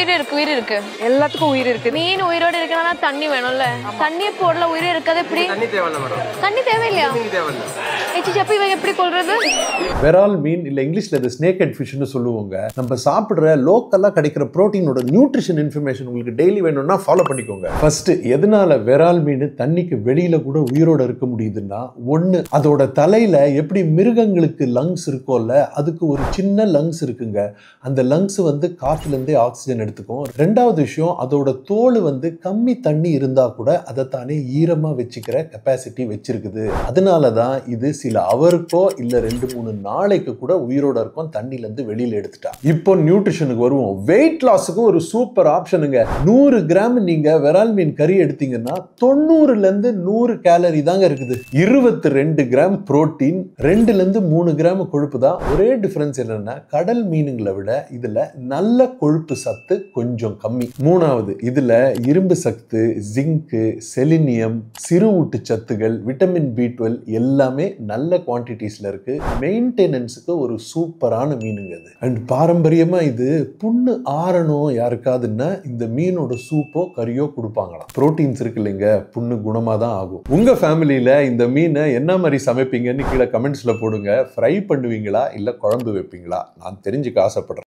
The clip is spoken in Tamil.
உயிர் இருக்கு எல்லாத்துக்கும் உயிர் இருக்கு. மீன் உயிரோட இருக்கணும்னா தண்ணி வேணும்ல. தண்ணியை போடல உயிர் இருக்காது. எப்படி தண்ணி தேவையில்லையா? அப்ப இவங்க எப்படி கொள்றது? வெரால் மீன் இல்ல இங்கிலீஷ்ல இது ஸ்னேக் ஹெட் ஃபிஷ்னு சொல்லுவாங்க. நம்ம சாப்பிடுற லோக்கலா கிடைக்கிற புரோட்டீனோட நியூட்ரிஷன் இன்ஃபர்மேஷன் உங்களுக்கு டெய்லி வேணும்னா ஃபாலோ பண்ணிக்கோங்க. ஃபர்ஸ்ட், எதனால வெரால் மீன் தண்ணிக்கு வெளியில கூட உயிரோட இருக்க முடியுதுன்னா, ஒண்ணு, அதோட தலையில எப்படி மிருகங்களுக்கு லங்ஸ் இருக்கும்ல, அதுக்கு ஒரு சின்ன லங்ஸ் இருக்குங்க. அந்த லங்ஸ் வந்து காத்துல இருந்தே ஆக்சிஜன் எடுத்துக்கும். ரெண்டாவது விஷயம், அதோட தோல் வந்து கம்மி தண்ணி இருந்தா கூட அதை தானே ஈரமா வச்சுக்கிற கெப்பாசிட்டி வச்சிருக்குது. அதனாலதான் இது சில அவருக்கோ இல்ல 2-3 நாளைக்கு கூட உயிரோட இருக்கும் தண்ணில இருந்து வெளியில எடுத்துட்டா. இப்போ நியூட்ரிஷனுக்கு வருவோம். வெயிட் லாஸுக்கு ஒரு சூப்பர் ஆப்ஷனுங்க. 100 கிராம் நீங்க வெரால் மீன் கறி எடுத்தீங்கன்னா 90ல இருந்து 100 கேலரி தாங்க இருக்குது. 22 கிராம் புரோட்டீன், 2ல இருந்து 3 கிராம் கொழுப்பு தான். ஒரே டிஃபரன்ஸ் என்னன்னா, கடல் மீனுங்களை விட இதுல நல்ல கொழுப்பு சத்து கொஞ்சம் கம்மி. மூணாவது, இதுல இரும்பு சத்து, ஜிங்கு, செலினியம், சிறு ஊட்டச்சத்துகள், விட்டமின் B12 எல்லாமே நல்ல குவான்டிட்டிஸ்ல இருக்கு. மெயின்டெனன்ஸுக்கு ஒரு சூப்பரான மீனுங்க இது. அண்ட் பாரம்பரியமா இது புண்ணு ஆறணும் யாருக்காதுன்னா இந்த மீனோட சூப்போ கறியோ கொடுப்பாங்களாம். புரோட்டீன்ஸ் இருக்கு இல்லைங்க, புண்ணு குணமா தான் ஆகும். உங்க ஃபேமிலியில இந்த மீனை என்ன மாதிரி சமைப்பீங்கன்னு கீழே கமெண்ட்ஸ்ல போடுங்க. ஃப்ரை பண்ணுவீங்களா இல்ல குழம்பு வைப்பீங்களா? நான் தெரிஞ்சுக்க ஆசைப்படுறேன்.